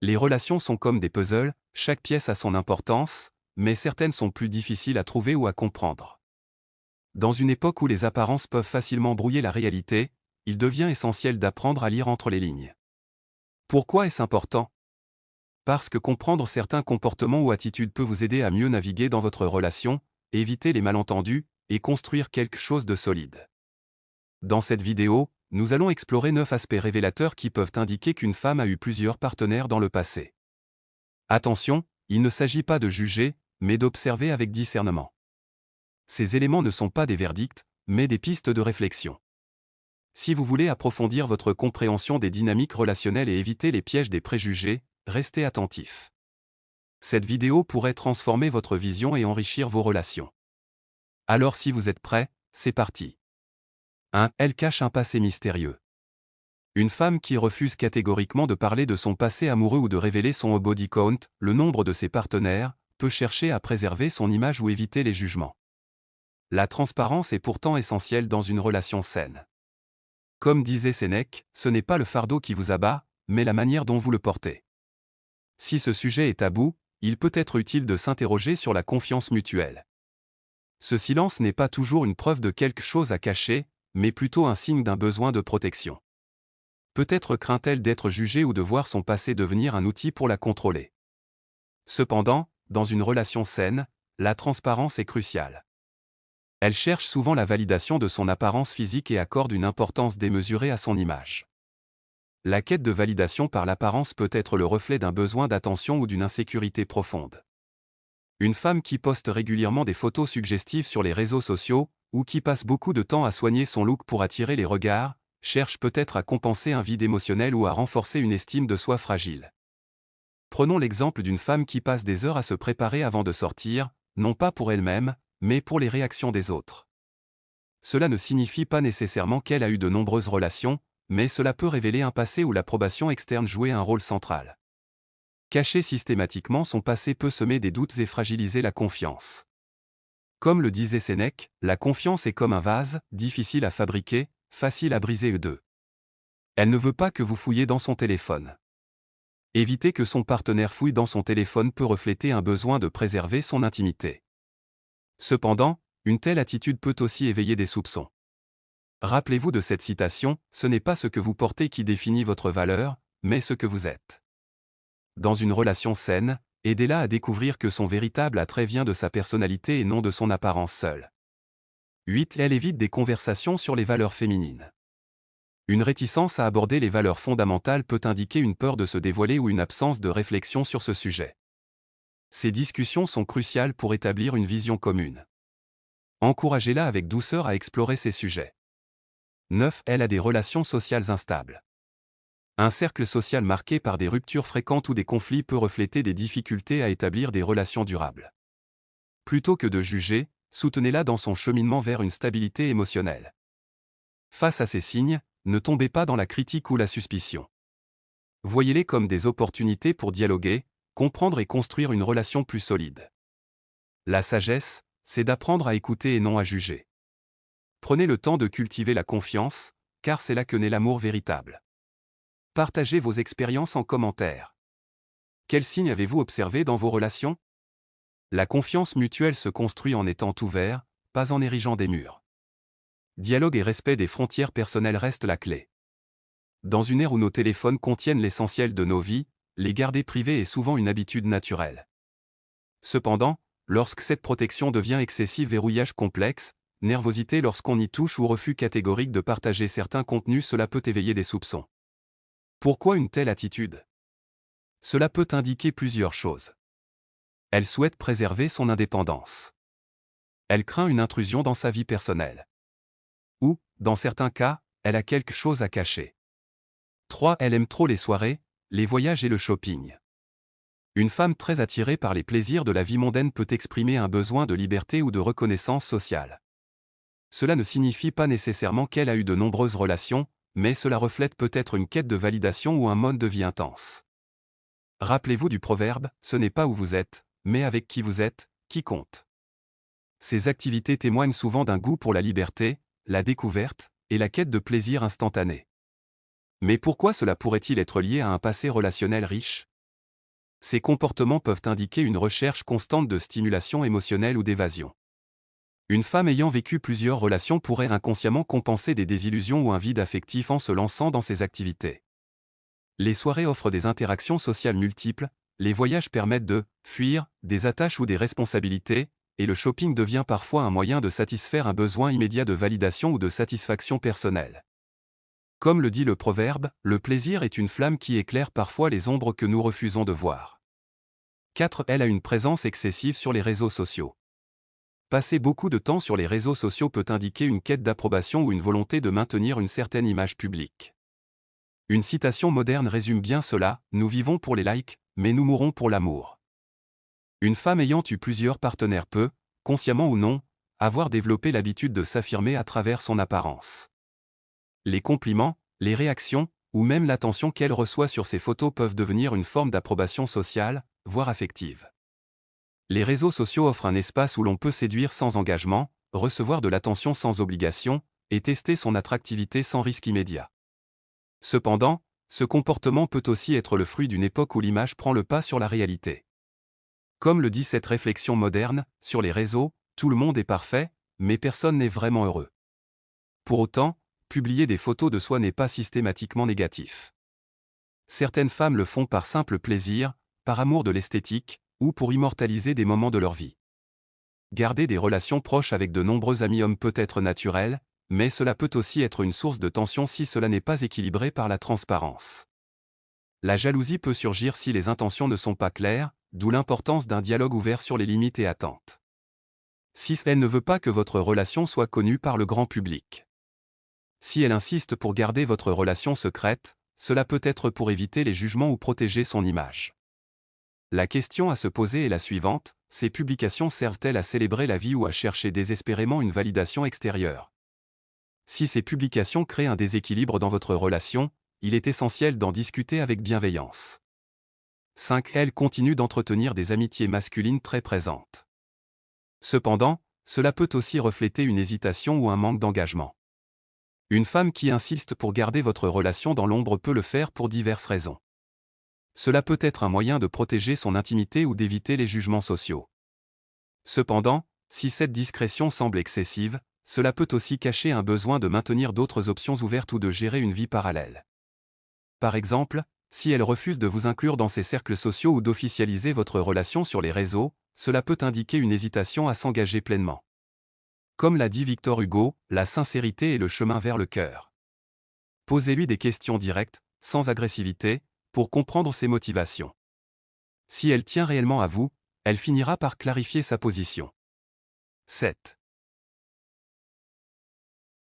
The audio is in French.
Les relations sont comme des puzzles, chaque pièce a son importance, mais certaines sont plus difficiles à trouver ou à comprendre. Dans une époque où les apparences peuvent facilement brouiller la réalité, il devient essentiel d'apprendre à lire entre les lignes. Pourquoi est-ce important? Parce que comprendre certains comportements ou attitudes peut vous aider à mieux naviguer dans votre relation, éviter les malentendus, et construire quelque chose de solide. Dans cette vidéo, nous allons explorer 9 aspects révélateurs qui peuvent indiquer qu'une femme a eu plusieurs partenaires dans le passé. Attention, il ne s'agit pas de juger, mais d'observer avec discernement. Ces éléments ne sont pas des verdicts, mais des pistes de réflexion. Si vous voulez approfondir votre compréhension des dynamiques relationnelles et éviter les pièges des préjugés, restez attentif. Cette vidéo pourrait transformer votre vision et enrichir vos relations. Alors si vous êtes prêts, c'est parti. 1. Elle cache un passé mystérieux. Une femme qui refuse catégoriquement de parler de son passé amoureux ou de révéler son body count, le nombre de ses partenaires, peut chercher à préserver son image ou éviter les jugements. La transparence est pourtant essentielle dans une relation saine. Comme disait Sénèque, ce n'est pas le fardeau qui vous abat, mais la manière dont vous le portez. Si ce sujet est tabou, il peut être utile de s'interroger sur la confiance mutuelle. Ce silence n'est pas toujours une preuve de quelque chose à cacher, mais plutôt un signe d'un besoin de protection. Peut-être craint-elle d'être jugée ou de voir son passé devenir un outil pour la contrôler. Cependant, dans une relation saine, la transparence est cruciale. Elle cherche souvent la validation de son apparence physique et accorde une importance démesurée à son image. La quête de validation par l'apparence peut être le reflet d'un besoin d'attention ou d'une insécurité profonde. Une femme qui poste régulièrement des photos suggestives sur les réseaux sociaux, ou qui passe beaucoup de temps à soigner son look pour attirer les regards, cherche peut-être à compenser un vide émotionnel ou à renforcer une estime de soi fragile. Prenons l'exemple d'une femme qui passe des heures à se préparer avant de sortir, non pas pour elle-même, mais pour les réactions des autres. Cela ne signifie pas nécessairement qu'elle a eu de nombreuses relations, mais cela peut révéler un passé où l'approbation externe jouait un rôle central. Cacher systématiquement son passé peut semer des doutes et fragiliser la confiance. Comme le disait Sénèque, la confiance est comme un vase, difficile à fabriquer, facile à briser. Elle ne veut pas que vous fouilliez dans son téléphone. Éviter que son partenaire fouille dans son téléphone peut refléter un besoin de préserver son intimité. Cependant, une telle attitude peut aussi éveiller des soupçons. Rappelez-vous de cette citation, ce n'est pas ce que vous portez qui définit votre valeur, mais ce que vous êtes. Dans une relation saine, aidez-la à découvrir que son véritable attrait vient de sa personnalité et non de son apparence seule. 8. Elle évite des conversations sur les valeurs féminines. Une réticence à aborder les valeurs fondamentales peut indiquer une peur de se dévoiler ou une absence de réflexion sur ce sujet. Ces discussions sont cruciales pour établir une vision commune. Encouragez-la avec douceur à explorer ces sujets. 9. Elle a des relations sociales instables. Un cercle social marqué par des ruptures fréquentes ou des conflits peut refléter des difficultés à établir des relations durables. Plutôt que de juger, soutenez-la dans son cheminement vers une stabilité émotionnelle. Face à ces signes, ne tombez pas dans la critique ou la suspicion. Voyez-les comme des opportunités pour dialoguer, comprendre et construire une relation plus solide. La sagesse, c'est d'apprendre à écouter et non à juger. Prenez le temps de cultiver la confiance, car c'est là que naît l'amour véritable. Partagez vos expériences en commentaire. Quels signes avez-vous observés dans vos relations? La confiance mutuelle se construit en étant ouvert, pas en érigeant des murs. Dialogue et respect des frontières personnelles restent la clé. Dans une ère où nos téléphones contiennent l'essentiel de nos vies, les garder privés est souvent une habitude naturelle. Cependant, lorsque cette protection devient excessive, verrouillage complexe, nervosité lorsqu'on y touche ou refus catégorique de partager certains contenus, cela peut éveiller des soupçons. Pourquoi une telle attitude? Cela peut indiquer plusieurs choses. Elle souhaite préserver son indépendance. Elle craint une intrusion dans sa vie personnelle. Ou, dans certains cas, elle a quelque chose à cacher. 3. Elle aime trop les soirées, les voyages et le shopping. Une femme très attirée par les plaisirs de la vie mondaine peut exprimer un besoin de liberté ou de reconnaissance sociale. Cela ne signifie pas nécessairement qu'elle a eu de nombreuses relations, mais cela reflète peut-être une quête de validation ou un mode de vie intense. Rappelez-vous du proverbe, ce n'est pas où vous êtes, mais avec qui vous êtes, qui compte. Ces activités témoignent souvent d'un goût pour la liberté, la découverte, et la quête de plaisir instantané. Mais pourquoi cela pourrait-il être lié à un passé relationnel riche? Ces comportements peuvent indiquer une recherche constante de stimulation émotionnelle ou d'évasion. Une femme ayant vécu plusieurs relations pourrait inconsciemment compenser des désillusions ou un vide affectif en se lançant dans ces activités. Les soirées offrent des interactions sociales multiples, les voyages permettent de fuir des attaches ou des responsabilités, et le shopping devient parfois un moyen de satisfaire un besoin immédiat de validation ou de satisfaction personnelle. Comme le dit le proverbe, le plaisir est une flamme qui éclaire parfois les ombres que nous refusons de voir. 4. Elle a une présence excessive sur les réseaux sociaux. Passer beaucoup de temps sur les réseaux sociaux peut indiquer une quête d'approbation ou une volonté de maintenir une certaine image publique. Une citation moderne résume bien cela, nous vivons pour les likes, mais nous mourrons pour l'amour. Une femme ayant eu plusieurs partenaires peut, consciemment ou non, avoir développé l'habitude de s'affirmer à travers son apparence. Les compliments, les réactions, ou même l'attention qu'elle reçoit sur ses photos peuvent devenir une forme d'approbation sociale, voire affective. Les réseaux sociaux offrent un espace où l'on peut séduire sans engagement, recevoir de l'attention sans obligation, et tester son attractivité sans risque immédiat. Cependant, ce comportement peut aussi être le fruit d'une époque où l'image prend le pas sur la réalité. Comme le dit cette réflexion moderne, sur les réseaux, tout le monde est parfait, mais personne n'est vraiment heureux. Pour autant, publier des photos de soi n'est pas systématiquement négatif. Certaines femmes le font par simple plaisir, par amour de l'esthétique, ou pour immortaliser des moments de leur vie. Garder des relations proches avec de nombreux amis hommes peut être naturel, mais cela peut aussi être une source de tension si cela n'est pas équilibré par la transparence. La jalousie peut surgir si les intentions ne sont pas claires, d'où l'importance d'un dialogue ouvert sur les limites et attentes. 6. Elle ne veut pas que votre relation soit connue par le grand public. Si elle insiste pour garder votre relation secrète, cela peut être pour éviter les jugements ou protéger son image. La question à se poser est la suivante, ces publications servent-elles à célébrer la vie ou à chercher désespérément une validation extérieure? Si ces publications créent un déséquilibre dans votre relation, il est essentiel d'en discuter avec bienveillance. 5. Elle continue d'entretenir des amitiés masculines très présentes. Cependant, cela peut aussi refléter une hésitation ou un manque d'engagement. Une femme qui insiste pour garder votre relation dans l'ombre peut le faire pour diverses raisons. Cela peut être un moyen de protéger son intimité ou d'éviter les jugements sociaux. Cependant, si cette discrétion semble excessive, cela peut aussi cacher un besoin de maintenir d'autres options ouvertes ou de gérer une vie parallèle. Par exemple, si elle refuse de vous inclure dans ses cercles sociaux ou d'officialiser votre relation sur les réseaux, cela peut indiquer une hésitation à s'engager pleinement. Comme l'a dit Victor Hugo, la sincérité est le chemin vers le cœur. Posez-lui des questions directes, sans agressivité, pour comprendre ses motivations. Si elle tient réellement à vous, elle finira par clarifier sa position. 7.